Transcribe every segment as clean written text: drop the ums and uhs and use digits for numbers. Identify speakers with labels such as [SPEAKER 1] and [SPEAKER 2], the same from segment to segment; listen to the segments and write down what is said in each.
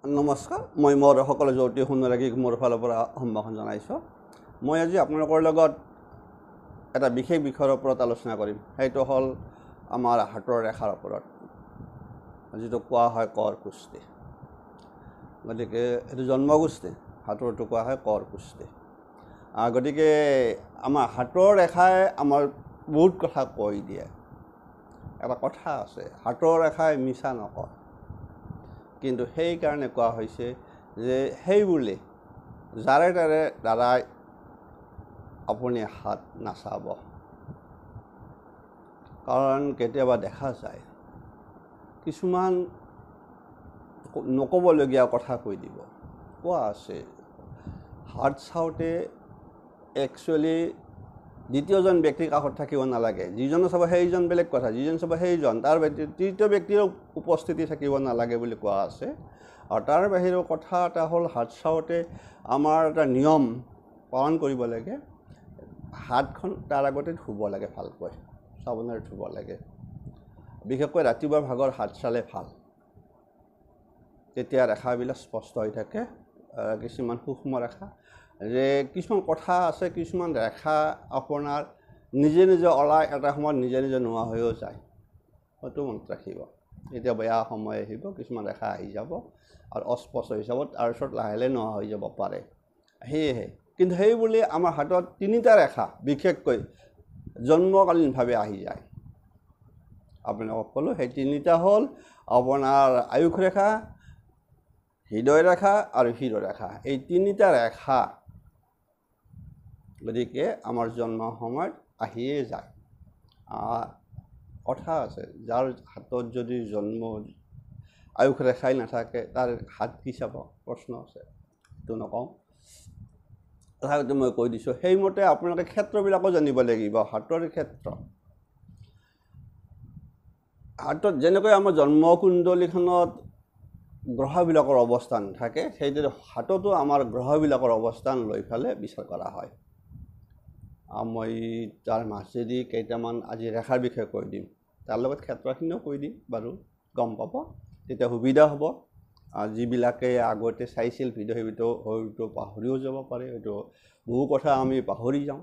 [SPEAKER 1] নমস্কাৰ মই মোৰ সকলো জ্যোতি সুন্দৰাগীক মোৰ ফালৰ পৰা সম্ভাষণ জনাইছোঁ। মই আজি আপোনালোকৰ লগত এটা বিশেষ বিষয়ৰ ওপৰত আলোচনা কৰিম। সেইটো হ'ল আমাৰ হাতৰ ৰেখাৰ ওপৰত, যিটো কোৱা হয় কৰ কুষ্টি। গতিকে এইটো জন্মকুষ্টি, হাতৰটো কোৱা হয় কৰ কুষ্টি। গতিকে আমাৰ হাতৰ ৰেখাই আমাৰ বহুত কথা কৈ দিয়ে। এটা কথা আছে, হাতৰ ৰেখাই মিছা নকয়। কিন্তু সেইকাৰণে কোৱা হৈছে যে সেইবুলি যাৰে দ্বাৰাই আপুনি হাত নাচাব, কাৰণ কেতিয়াবা দেখা যায় কিছুমান নক'বলগীয়া কথা কৈ দিব। কোৱা আছে হাত চাওঁতে একচুৱেলি দ্বিতীয়জন ব্যক্তিৰ কাষত থাকিব নালাগে। যিজনে চাব সেইজন বেলেগ কথা, যিজন চাব সেইজন, তাৰ তৃতীয় ব্যক্তিৰ উপস্থিতি থাকিব নালাগে বুলি কোৱা আছে। আৰু তাৰ বাহিৰেও কথা এটা হ'ল, হাত চাওঁতে আমাৰ এটা নিয়ম পালন কৰিব লাগে। হাতখন তাৰ আগতে ধুব লাগে, ভালকৈ চাবোনেৰে ধুব লাগে। বিশেষকৈ ৰাতিপুৱা ভাগৰ হাত চালে ভাল, তেতিয়া ৰেখাবিলাক স্পষ্ট হৈ থাকে। কিছুমান সূক্ষ্ম ৰেখা, যে কিছুমান কথা আছে, কিছুমান ৰেখা আপোনাৰ নিজে নিজে ওলাই এটা সময়ত নিজে নিজে নোহোৱা হৈও যায়। সেইটো মনত ৰাখিব। এতিয়া বেয়া সময় আহিব, কিছুমান ৰেখা আহি যাব আৰু অস্পষ্ট হৈ যাব, তাৰপিছত লাহে লাহে নোহোৱা হৈ যাব পাৰে। সেয়েহে কিন্তু সেই বুলি আমাৰ হাতত তিনিটা ৰেখা বিশেষকৈ জন্মকালীনভাৱে আহি যায়। আপোনালোকক ক'লোঁ সেই তিনিটা হ'ল আপোনাৰ আয়ুস ৰেখা, হৃদয় ৰেখা আৰু শিৰ ৰেখা। এই তিনিটা ৰেখা গতিকে আমাৰ জন্মৰ সময়ত আহিয়ে যায়। কথা আছে, যাৰ হাতত যদি জন্ম আয়ুস ৰেখাই নাথাকে তাৰ হাত কি চাব, প্ৰশ্ন আছে। সেইটো নকওঁ, তথাপিতো মই কৈ দিছোঁ। সেইমতে আপোনালোকে ক্ষেত্ৰবিলাকো জানিব লাগিব। হাতৰ ক্ষেত্ৰ, হাতত যেনেকৈ আমাৰ জন্মকুণ্ডলীখনত গ্ৰহবিলাকৰ অৱস্থান থাকে, সেইদৰে হাততো আমাৰ গ্ৰহবিলাকৰ অৱস্থান লৈ পেলাই বিচাৰ কৰা হয়। মই তাৰ মাজেদি কেইটামান আজি ৰেখাৰ বিষয়ে কৈ দিম, তাৰ লগত ক্ষেত্ৰখিনিও কৈ দিম বাৰু, গম পাব, তেতিয়া সুবিধা হ'ব। যিবিলাকে আগতে চাইছিল ভিডিঅ', সেইবিধ হয়তো পাহৰিও যাব পাৰে, হয়তো বহু কথা আমি পাহৰি যাওঁ।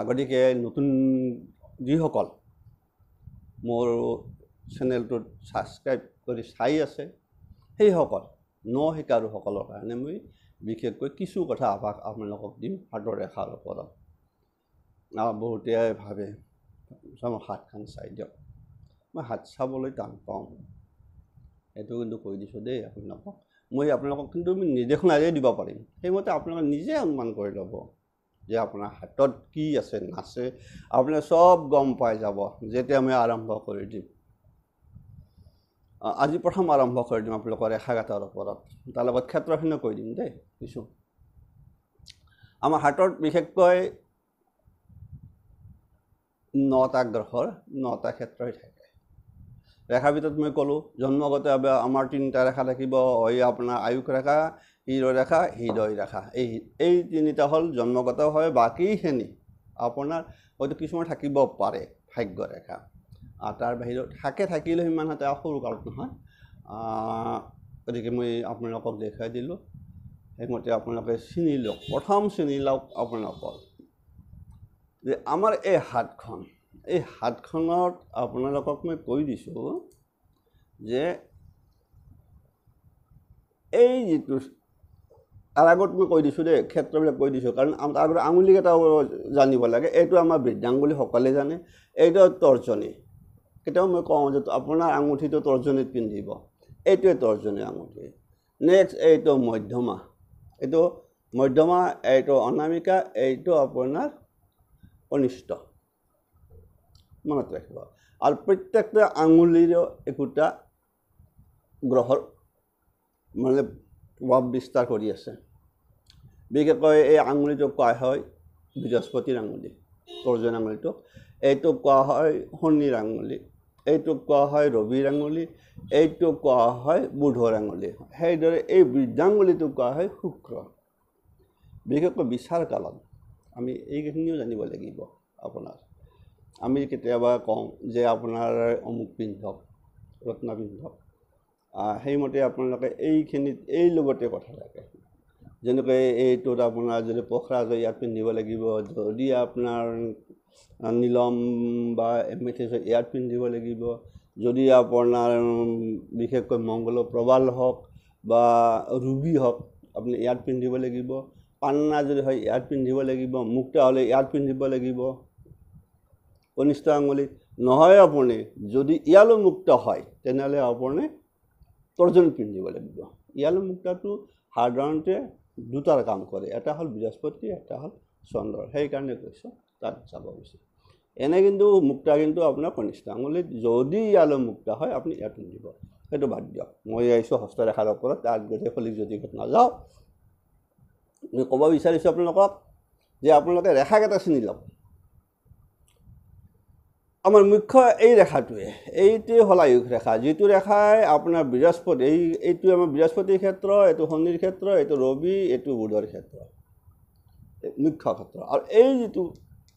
[SPEAKER 1] গতিকে নতুন যিসকল মোৰ চেনেলটোত ছাবস্ক্ৰাইব কৰি চাই আছে, সেইসকল শিকাৰুসকলৰ কাৰণে মই বিশেষকৈ কিছু কথা আপোনালোকক দিম হাতৰ ৰেখাৰ ওপৰত। বহুতে ভাবে মই হাতখন চাই দিয়ক, মই হাত চাবলৈ টান পাওঁ। সেইটো কিন্তু কৈ দিছোঁ দেই আপোনালোকক। মই আপোনালোকক কিন্তু নিৰ্দেশনাৰে দিব পাৰিম, সেইমতে আপোনালোকে নিজে অনুমান কৰি ল'ব যে আপোনাৰ হাতত কি আছে নাছে। আপুনি চব গম পাই যাব যেতিয়া মই আৰম্ভ কৰি দিম। আজি প্ৰথম আৰম্ভ কৰি দিম আপোনালোকৰ ৰেখাঘাতৰ ওপৰত, তাৰ লগত ক্ষেত্ৰখিনিও কৈ দিম দেই কিছু। আমাৰ হাতত বিশেষকৈ 9টা গ্ৰহৰ 9টা ক্ষেত্ৰই থাকে। ৰেখাৰ ভিতৰত মই ক'লোঁ জন্মগতভাৱে আমাৰ 3টা ৰেখা থাকিব, আপোনাৰ আয়ুস ৰেখা, শিৰ ৰেখা, হৃদয় ৰেখা। এই তিনিটা হ'ল জন্মগতভাৱে। বাকীখিনি আপোনাৰ হয়তো কিছুমান থাকিব পাৰে ভাগ্য ৰেখা, তাৰ বাহিৰত থাকিলেও সিমান এটা সৰু কালত নহয়। গতিকে মই আপোনালোকক দেখাই দিলোঁ, সেইমতে আপোনালোকে চিনি লওক। প্ৰথম চিনি লওক আপোনালোকৰ যে আমাৰ এই হাতখনত আপোনালোকক মই কৈ দিছোঁ যে এই যিটো তাৰ আগত মই কৈ দিছোঁ দেই, ক্ষেত্ৰবিলাক কৈ দিছোঁ, কাৰণ তাৰ আগত আঙুলিকেইটাও জানিব লাগে। এইটো আমাৰ বৃদ্ধাংগুলি সকলোৱে জানে, এইটো তৰ্জনী। কেতিয়াবা মই কওঁ যে আপোনাৰ আঙুঠিটো তৰ্জনীত পিন্ধিব, এইটোৱে তৰ্জনী আঙুঠি। নেক্সট এইটো মধ্যমা, এইটো অনামিকা, এইটো আপোনাৰ কনিষ্ঠ। মনত ৰাখিব। আৰু প্ৰত্যেকটা আঙুলিৰো একোটা গ্ৰহৰ মানে প্ৰভাৱ বিস্তাৰ কৰি আছে। বিশেষকৈ এই আঙুলিটোক কোৱা হয় বৃহস্পতিৰ আঙুলি, তৰ্জনী আঙুলিটোক। এইটোক কোৱা হয় শনিৰ আঙুলি, এইটোক কোৱা হয় ৰবিৰ আঙুলি, এইটোক কোৱা হয় বুধৰ আঙুলি। সেইদৰে এই বৃদ্ধাঙুলিটোক কোৱা হয় শুক্ৰ। বিশেষকৈ বিচাৰ কালত আমি এইখিনিও জানিব লাগিব। আমি কেতিয়াবা কওঁ যে আপোনাৰ অমুক পিন্ধক, ৰত্ন পিন্ধক, সেইমতে আপোনালোকে এইখিনিত এই লগতে কথা থাকে যেনেকৈ এইটোত আপোনাৰ যদি পখৰাজ ইয়াত পিন্ধিব লাগিব যদি আপোনাৰ নীলম বা এমেথিষ্ট ইয়াত পিন্ধিব লাগিব যদি আপোনাৰ বিশেষকৈ মংগল প্ৰবাল হওক বা ৰুবি হওক আপুনি ইয়াত পিন্ধিব লাগিব পান্না যদি হয় ইয়াত পিন্ধিব লাগিব মুক্তা হ'লে ইয়াত পিন্ধিব লাগিব কনিষ্ঠ আঙুলিত নহয় আপুনি যদি ইয়ালো মুক্ত হয় তেনেহ'লে আপুনি তৰ্জন পিন্ধিব লাগিব ইয়ালো মুক্তাটো সাধাৰণতে দুটাৰ কাম কৰে এটা হ'ল বৃহস্পতি এটা হ'ল চন্দ্ৰ সেইকাৰণে কৈছোঁ তাত যাব বিচাৰিছোঁ এনে কিন্তু মুক্তা কিন্তু আপোনাৰ কনিষ্ঠ আঙুলিত যদি ইয়ালো মুক্তা হয় আপুনি ইয়াত পিন্ধিব সেইটো বাদ দিয়ক মই আহিছোঁ হস্তৰেখাৰ ওপৰত তাত গোটেই ফলিক জ্যোতিষত নাযাওঁ মই ক'ব বিচাৰিছোঁ আপোনালোকক যে আপোনালোকে ৰেখাকেইটা চিনি লওক আমাৰ মুখ্য এই ৰেখাটোৱে এইটোৱে হ'ল আয়ুস ৰেখা যিটো ৰেখাই আপোনাৰ বৃহস্পতি এইটো আমাৰ বৃহস্পতিৰ ক্ষেত্ৰ এইটো শনিৰ ক্ষেত্ৰ এইটো ৰবি এইটো বুধৰ ক্ষেত্ৰ মুখ্য ক্ষেত্ৰ আৰু এই যিটো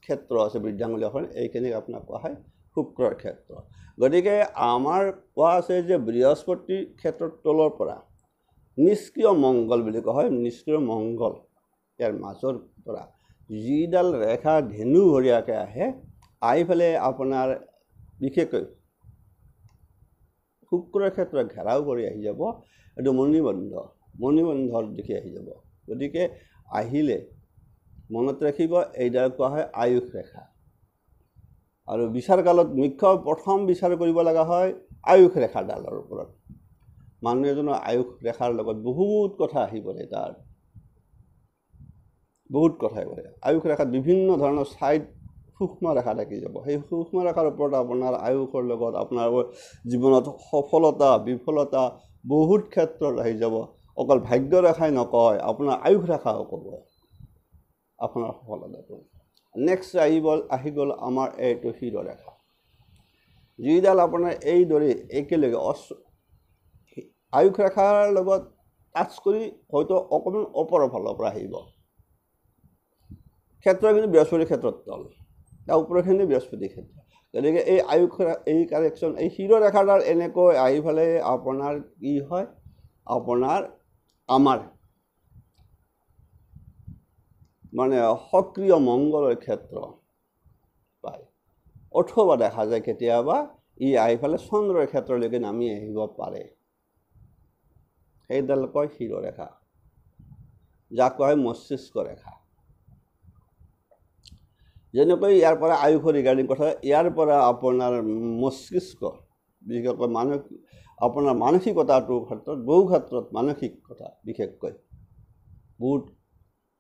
[SPEAKER 1] ক্ষেত্ৰ আছে বৃদ্ধাঙুলীয়াখন এইখিনিক আপোনাক কোৱা হয় শুক্ৰৰ ক্ষেত্ৰ গতিকে আমাৰ কোৱা আছে যে বৃহস্পতিৰ ক্ষেত্ৰৰ তলৰ পৰা নিষ্ক্ৰিয় মংগল বুলি কোৱা হয় নিষ্ক্ৰিয় মংগল ইয়াৰ মাজৰ পৰা যিডাল ৰেখা ধেনু ভৰিয়াকৈ আহে আহি আপোনাৰ বিশেষকৈ শুক্ৰৰ ক্ষেত্ৰত ঘেৰাও কৰি আহি যাব এইটো মণিবন্ধৰ দিশে আহি যাব গতিকে আহিলে মনত ৰাখিব এইডাল কোৱা হয় আয়ুস ৰেখা আৰু বিচাৰ কালত মুখ্য প্ৰথম বিচাৰ কৰিব লগা হয় আয়ুস ৰেখাডালৰ ওপৰত মানুহ এজনৰ আয়ুস ৰেখাৰ লগত বহুত কথা আহি পৰে তাৰ বহুত কথা আহি পৰে আয়ুস ৰেখাত বিভিন্ন ধৰণৰ ছাইড সূক্ষ্ম ৰেখা থাকি যাব সেই সূক্ষ্ম ৰেখাৰ ওপৰত আপোনাৰ আয়ুসৰ লগত আপোনাৰ জীৱনত সফলতা বিফলতা বহুত ক্ষেত্ৰত আহি যাব অকল ভাগ্য ৰেখাই নকয় আপোনাৰ আয়ুস ৰেখাও ক'ব আপোনাৰ সফলতাটো নেক্সট আহি গ'ল আমাৰ এইটো শিৰ ৰেখা যিডাল আপোনাৰ এইদৰে একেলগে আয়ুস ৰেখাৰ লগত টাচ কৰি হয়তো অকণমান ওপৰৰ ফালৰ পৰা আহিব ক্ষেত্ৰ কিন্তু বৃহস্পতিৰ ক্ষেত্ৰত তল তাৰ ওপৰখিনি বৃহস্পতিৰ ক্ষেত্ৰ গতিকে এই আয়ুস এই কাৰেকশ্যন এই শিৰ ৰেখাডাল এনেকৈ আহি পেলাই আপোনাৰ কি হয় আপোনাৰ আমাৰ মানে সক্ৰিয় মংগলৰ ক্ষেত্ৰ পায় অথবা দেখা যায় কেতিয়াবা ই আহি পেলাই চন্দ্ৰৰ ক্ষেত্ৰলৈকে নামি আহিব পাৰে সেইডাল কয় শিৰ ৰেখা যাক কয় মস্তিষ্ক ৰেখা যেনেকৈ ইয়াৰ পৰা আয়ুসৰ ৰিগাৰ্ডিং কথা ইয়াৰ পৰা আপোনাৰ মস্তিষ্ক বিশেষকৈ আপোনাৰ মানসিকতাটোৰ ক্ষেত্ৰত বহু ক্ষেত্ৰত মানসিকতা বিশেষকৈ বহুত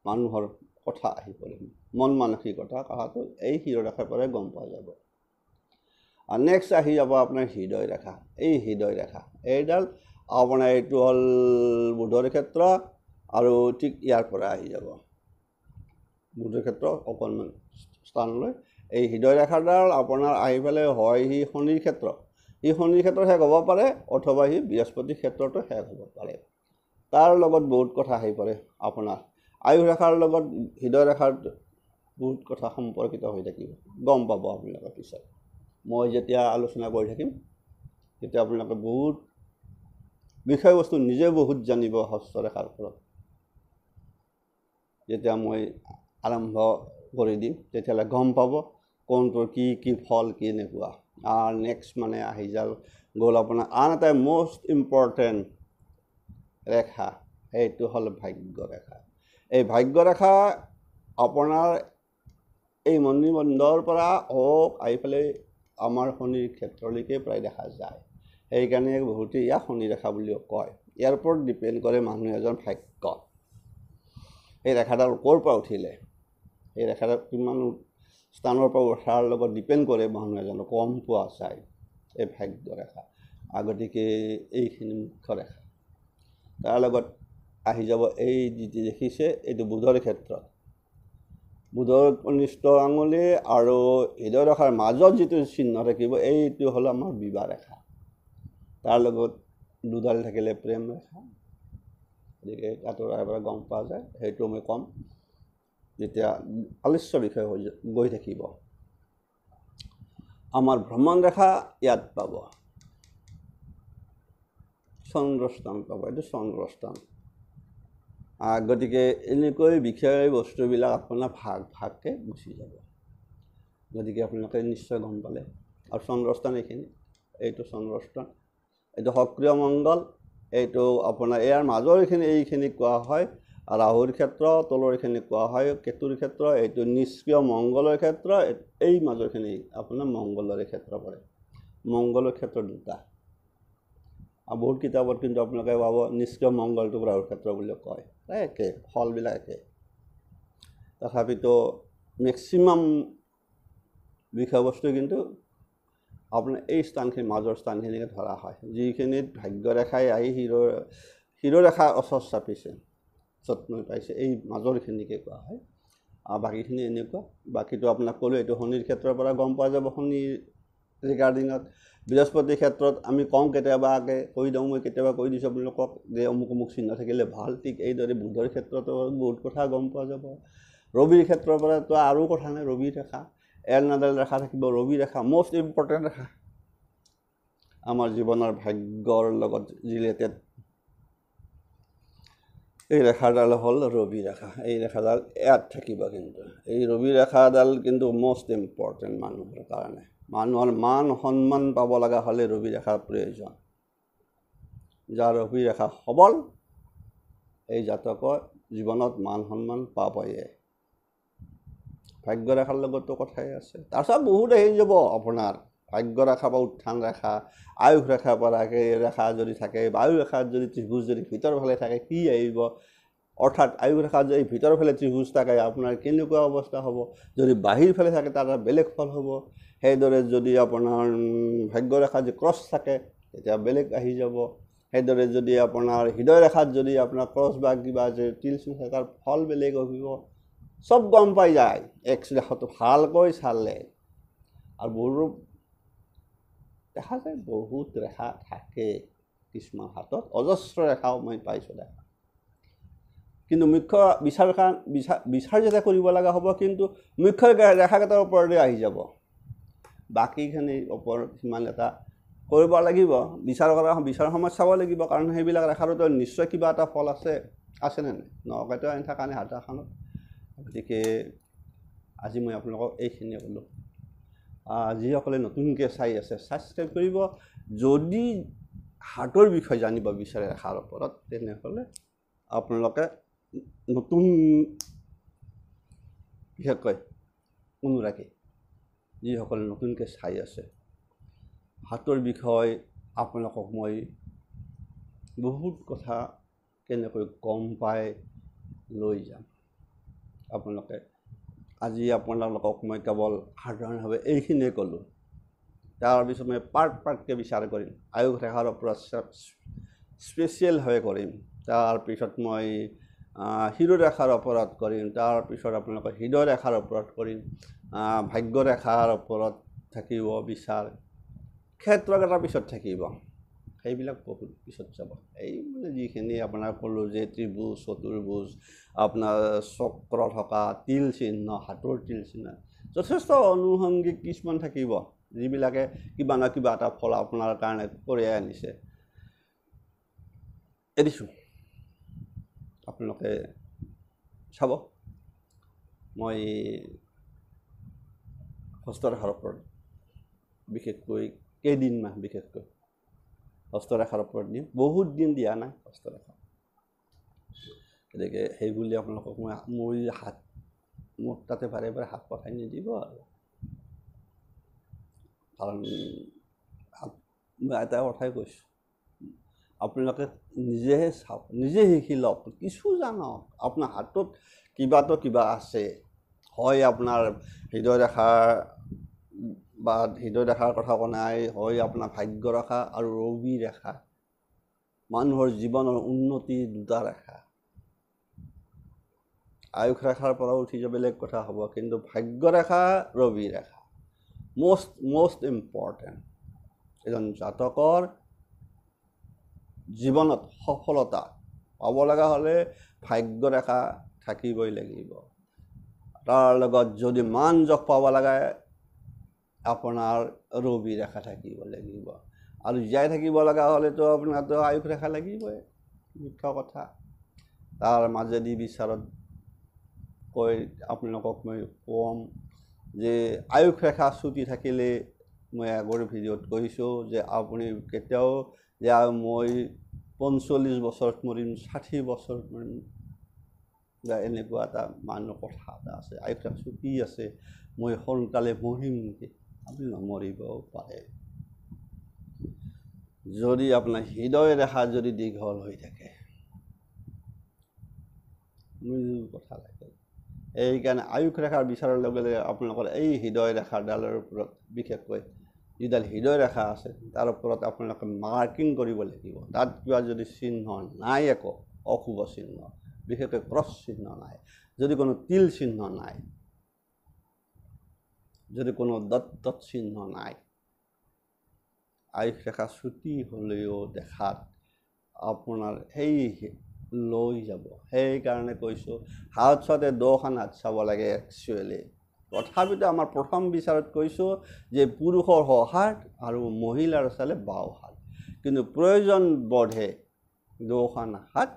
[SPEAKER 1] মানুহৰ কথা আহি পৰে মন মানসিকতা কথাটো এই শিৰ ৰেখাৰ পৰাই গম পোৱা যাব আৰু নেক্সট আহি যাব আপোনাৰ হৃদয় ৰেখা এই হৃদয় ৰেখা এইডাল আপোনাৰ এইটো হ'ল বুধৰ ক্ষেত্ৰ আৰু ঠিক ইয়াৰ পৰা আহি যাব বুধৰ ক্ষেত্ৰ অকণমান স্থানলৈ এই হৃদয় ৰেখাডাল আপোনাৰ আহি পেলাই হয় সি শনিৰ ক্ষেত্ৰ শেষ হ'ব পাৰে অথবা সি বৃহস্পতিৰ ক্ষেত্ৰতো শেষ হ'ব পাৰে তাৰ লগত বহুত কথা আহি পৰে আপোনাৰ আয়ুস ৰেখাৰ লগত হৃদয় ৰেখাৰ বহুত কথা সম্পৰ্কিত হৈ থাকিব গম পাব আপোনালোকে পিছত মই যেতিয়া আলোচনা কৰি থাকিম তেতিয়া আপোনালোকে বহুত বিষয়বস্তু নিজে বহুত জানিব হস্তৰেখাৰ ওপৰত যেতিয়া মই আৰম্ভ কৰি দিম তেতিয়াহ'লে গম পাব কোনটোৰ কি ফল কেনেকুৱা আৰু নেক্সট মানে আহি গ'ল আপোনাৰ আন এটা মষ্ট ইম্পৰ্টেণ্ট ৰেখা সেইটো হ'ল ভাগ্য ৰেখা এই ভাগ্য ৰেখা আপোনাৰ এই মণিবন্ধৰ পৰা আহি পেলাই আমাৰ শনিৰ ক্ষেত্ৰলৈকে প্ৰায় দেখা যায় সেইকাৰণে বহুতে ইয়াক শনি ৰেখা বুলিও কয় ইয়াৰ ওপৰত ডিপেণ্ড কৰে মানুহ এজন ভাগ্য এই ৰেখাডাল ক'ৰ পৰা উঠিলে এই ৰেখাডাল কিমান স্থানৰ পৰা উঠাৰ লগত ডিপেণ্ড কৰে মানুহ এজনৰ কম পোৱা যায় এই ভাগ্য ৰেখা গতিকে এইখিনি মুখ্য ৰেখা তাৰ লগত আহি যাব এই যিটো দেখিছে এইটো বুধৰ ক্ষেত্ৰত বুধৰ কনিষ্ঠ আঙুলি আৰু হৃদয় ৰেখাৰ মাজত যিটো চিহ্ন থাকিব এইটো হ'ল আমাৰ বিবাহ ৰেখা তাৰ লগত দুডাল থাকিলে প্ৰেম ৰেখা গতিকে আঁতৰৰ পৰা গম পোৱা যায় সেইটো মই ক'ম যেতিয়া আলোচ্য বিষয় গৈ থাকিব আমাৰ ভ্ৰমণ ৰেখা ইয়াত পাব চন্দ্ৰস্থান পাব, এইটো চন্দ্ৰস্থান। গতিকে এনেকৈ বিষয় বস্তুবিলাক আপোনাৰ ভাগ ভাগকৈ গুচি যাব। গতিকে আপোনালোকে নিশ্চয় গম পালে। আৰু চন্দ্ৰস্থান এইখিনি, এইটো চন্দ্ৰস্থান, এইটো সক্ৰিয় মংগল, এইটো আপোনাৰ ইয়াৰ মাজৰ এইখিনি কোৱা হয় ৰাহুৰ ক্ষেত্ৰ, তলৰ এইখিনি কোৱা হয় কেতুৰ ক্ষেত্ৰ, এইটো নিষ্ক্ৰিয় মংগলৰ ক্ষেত্ৰ, এই মাজৰখিনি আপোনাৰ মংগলৰে ক্ষেত্ৰ পৰে। মংগলৰ ক্ষেত্ৰ দুটা। আৰু বহুত কিতাপত কিন্তু আপোনালোকে পাব নিষ্ক্ৰিয় মংগলটোক ৰাহুৰ ক্ষেত্ৰ বুলি কয়, একে ফলবিলাক একে। তথাপিতো মেক্সিমাম বিষয়বস্তু কিন্তু আপোনাৰ এই স্থানখিনি মাজৰ স্থানখিনিকে ধৰা হয়, যিখিনিত ভাগ্যৰেখাই আহি শিৰৰেখা ওচৰ চাপিছে, যত্ন পাইছে, এই মাজৰখিনিকে কোৱা হয়। আৰু বাকীখিনি এনেকুৱা। বাকীটো আপোনাক ক'লোঁ এইটো শনিৰ ক্ষেত্ৰৰ পৰা গম পোৱা যাব। শনিৰ ৰিগাৰ্ডিঙত বৃহস্পতিৰ ক্ষেত্ৰত আমি কওঁ কেতিয়াবাকে কৈ দিওঁ, মই কেতিয়াবা কৈ দিছোঁ আপোনালোকক যে অমুক অমুক চিহ্ন থাকিলে ভাল। ঠিক এইদৰে বুধৰ ক্ষেত্ৰতো বহুত কথা গম পোৱা যাব। ৰবিৰ ক্ষেত্ৰৰ পৰাতো আৰু কথা নাই, ৰবিৰ ৰেখা এলনাডাল ৰেখা থাকিব। ৰবি ৰেখা মষ্ট ইম্পৰ্টেণ্ট ৰেখা, আমাৰ জীৱনৰ ভাগ্যৰ লগত ৰিলেটেড। এই ৰেখাডাল হ'ল ৰবি ৰেখা। এই ৰেখাডাল ইয়াত থাকিব, কিন্তু এই ৰবি ৰেখাডাল কিন্তু মষ্ট ইম্পৰ্টেণ্ট মানুহৰ কাৰণে। মানুহৰ মান সন্মান পাব লগা হ'লে ৰবি ৰেখাৰ প্ৰয়োজন। যাৰ ৰবি ৰেখা সবল, এই জাতকৰ জীৱনত মান সন্মান পাবয়ে। ভাগ্য ৰেখাৰ লগতো কথাই আছে। তাৰপিছত বহুত আহি যাব আপোনাৰ ভাগ্য ৰেখা বা উত্থান ৰেখা, আয়ুস ৰেখা পৰা ৰেখা যদি থাকে, আয়ুস ৰেখাত যদি ত্ৰিভুজ যদি ভিতৰ ফালে থাকে কি আহিব, অৰ্থাৎ আয়ুস ৰেখাত যদি ভিতৰ ফালে ত্ৰিভুজ থাকে আপোনাৰ কেনেকুৱা অৱস্থা হ'ব, যদি বাহিৰ ফালে থাকে তাৰ বেলেগ ফল হ'ব। সেইদৰে যদি আপোনাৰ ভাগ্য ৰেখাত যদি ক্ৰছ থাকে তেতিয়া বেলেগ আহি যাব। সেইদৰে যদি আপোনাৰ হৃদয় ৰেখাত যদি আপোনাৰ ক্ৰছ বা কিবা যে তিল চিন থাকে তাৰ ফল বেলেগ আহিব। চব গম পাই যায় এক্স ৰেখাটো ভালকৈ চালে। আৰু বহু দেখা যায় বহুত ৰেখা থাকে কিছুমান হাতত, অজস্ৰ ৰেখাও মই পাইছোঁ দেখা। কিন্তু মুখ্য বিচাৰ যেতিয়া কৰিব লগা হ'ব, কিন্তু মুখ্য ৰেখাকেইটাৰ ওপৰতে আহি যাব। বাকীখিনি ওপৰত সিমান এটা কৰিব লাগিব, বিচাৰ সময়ত চাব লাগিব। কাৰণ সেইবিলাক ৰেখাতো নিশ্চয় কিবা এটা ফল আছেনে নাই, নকাইতো আনি থকা নাই হাত এখনত। গতিকে আজি মই আপোনালোকক এইখিনিয়ে ক'লোঁ। যিসকলে নতুনকৈ চাই আছে ছাবস্ক্ৰাইব কৰিব। যদি হাৰ্টৰ বিষয়ে জানিব বিচাৰে ৰেখাৰ ওপৰত, তেনেহ'লে আপোনালোকে নতুন বিশেষকৈ অনুৰাগী যিসকলে নতুনকৈ চাই আছে হাৰ্টৰ বিষয়ে, আপোনালোকক মই বহুত কথা কেনেকৈ গম পাই লৈ যাম। আপোনালোকে আজি আপোনালোকক মই কেৱল সাধাৰণভাৱে এইখিনিয়ে ক'লোঁ। তাৰপিছত মই পাৰ্টকৈ বিচাৰ কৰিম, আয়ুস ৰেখাৰ ওপৰত স্পেচিয়েলভাৱে কৰিম। তাৰপিছত মই শিৰোৰেখাৰ ওপৰত কৰিম। তাৰপিছত আপোনালোকৰ হৃদয় ৰেখাৰ ওপৰত কৰিম। ভাগ্য ৰেখাৰ ওপৰত থাকিব বিচাৰ, ক্ষেত্ৰকেইটাৰ পিছত থাকিব, সেইবিলাক বহুত পিছত যাব। এই মানে যিখিনি আপোনাৰ ক'লোঁ যে ত্ৰিভুজ, চতুৰ্ভুজ, আপোনাৰ চক্ৰ থকা, তিল চিহ্ন, হাতৰ তিল চিহ্ন, যথেষ্ট আনুষংগিক কিছুমান থাকিব যিবিলাকে কিবা না কিবা এটা ফল আপোনাৰ কাৰণে কঢ়িয়াই আনিছে। এৰিছোঁ, আপোনালোকে চাব। মই হস্তৰেখাৰ ওপৰত বিশেষকৈ কেইদিনমান বিশেষকৈ হস্তৰেখাৰ ওপৰত দিম। বহুত দিন দিয়া নাই হস্তৰেখা। গতিকে সেইবুলি আপোনালোকক মই হাত মোৰ তাতে বাৰে বাৰে হাত পঠাই নিদিব আৰু। কাৰণ মই এটা কথাই কৈছোঁ, আপোনালোকে নিজেহে চাওক, নিজে শিকি লওক, কিছু জানক। আপোনাৰ হাতত কিবা আছে, হয় আপোনাৰ হৃদয় ৰেখাৰ কথা কোৱা নাই, হয় আপোনাৰ ভাগ্য ৰেখা আৰু ৰবি ৰেখা, মানুহৰ জীৱনৰ উন্নতি দুটা ৰেখা। আয়ুস ৰেখাৰ পৰা উঠি যাব বেলেগ কথা হ'ব, কিন্তু ভাগ্য ৰেখা, ৰবি ৰেখা মষ্ট ইম্পৰ্টেণ্ট। এজন জাতকৰ জীৱনত সফলতা পাব লগা হ'লে ভাগ্য ৰেখা থাকিবই লাগিব। তাৰ লগত যদি মান যশ পাব লাগে আপোনাৰ ৰবি ৰেখা থাকিব লাগিব। আৰু জীয়াই থাকিব লগা হ'লেতো আপোনাৰতো আয়ুস ৰেখা লাগিবই মুখ্য কথা তাৰ মাজেদি বিচাৰত কৈ আপোনালোকক মই কম যে আয়ুস ৰেখা চুটি থাকিলে মই আগৰ ভিডিঅ'ত কৈছোঁ যে আপুনি কেতিয়াও যে মই 45 বছৰত মৰিম 60 বছৰত মৰিম বা এনেকুৱা এটা মানুহৰ কথা এটা আছে আয়ুস ৰেখা চুটি আছে মই সোনকালে মৰিম নেকি আপুনি নমৰিবও পাৰে যদি আপোনাৰ হৃদয় ৰেখা যদি দীঘল হৈ থাকে মূল কথা লাগে এইকাৰণে আয়ুস ৰেখাৰ বিচাৰৰ লগে লগে আপোনালোকৰ এই হৃদয় ৰেখাডালৰ ওপৰত বিশেষকৈ যিডাল হৃদয় ৰেখা আছে তাৰ ওপৰত আপোনালোকে মাৰ্কিং কৰিব লাগিব তাত কিবা যদি চিহ্ন নাই একো অশুভ চিহ্ন বিশেষকৈ ক্ৰছ চিহ্ন নাই যদি কোনো তিল চিহ্ন নাই যদি কোনো দত্তত চিহ্ন নাই আয়ুস ৰেখা চুটি হ'লেও দেখাত আপোনাৰ সেই লৈ যাব সেইকাৰণে কৈছোঁ হাত চাওঁতে দহখন হাত চাব লাগে একচুৱেলি তথাপিতো আমাৰ প্ৰথম বিচাৰত কৈছোঁ যে পুৰুষৰ সোঁহাত আৰু মহিলাৰ চালে বাওঁ হাত কিন্তু প্ৰয়োজন বোধে দুখন হাত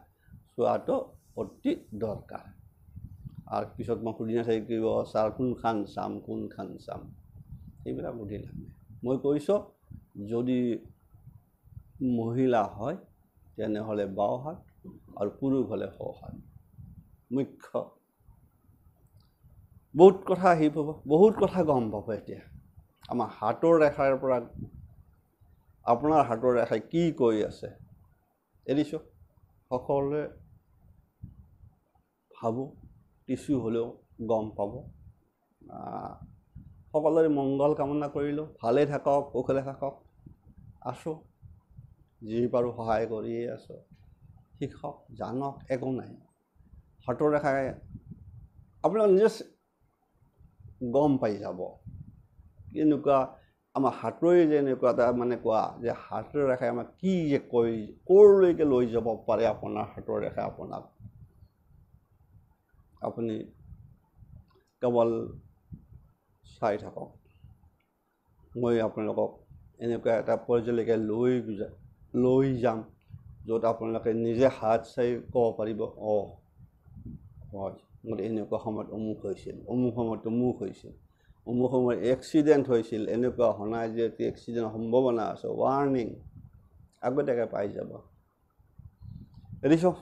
[SPEAKER 1] চোৱাটো অতি দৰকাৰ আৰু পিছত মই সুধি নাথাকিব ছাৰ কোনখন চাম সেইবিলাক সুধি লাগে মই কৈছোঁ যদি মহিলা হয় তেনেহ'লে বাওঁ হাত আৰু পুৰুষ হ'লে সোঁহাত মুখ্য বহুত কথা আহি পাব বহুত কথা গম পাব এতিয়া আমাৰ হাতৰ ৰেখাৰ পৰা আপোনাৰ হাতৰ ৰেখাই কি কৈ আছে এৰিছোঁ সকলোৱে ভাবোঁ কিছু হ'লেও গম পাব সকলোৰে মংগল কামনা কৰিলোঁ ভালে থাকক কুশলে থাকক আছোঁ যি পাৰোঁ সহায় কৰিয়ে আছোঁ শিকক জানক একো নাই হাতৰ ৰেখাই আপোনালোক নিজে গম পাই যাব কেনেকুৱা আমাৰ হাতৰে যে এনেকুৱা এটা মানে কোৱা যে হাতৰ ৰেখাই আমাক কি যে কৈ ক'লৈকে লৈ যাব পাৰে আপোনাৰ হাতৰ ৰেখাই আপোনাক আপুনি কেৱল চাই থাকক মই আপোনালোকক এনেকুৱা এটা পৰ্যায়লৈকে লৈ যাম য'ত আপোনালোকে নিজে হাত চাই ক'ব পাৰিব হয় মোৰ এনেকুৱা সময়ত অমুক হৈছিল অমুক সময়ত তমুক হৈছিল অমুক সময়ত এক্সিডেণ্ট হৈছিল এনেকুৱা হোৱা নাই যে এক্সিডেণ্টৰ সম্ভাৱনা আছে ৱাৰ্ণিং আগতীয়াকৈ পাই যাব এৰিছোঁ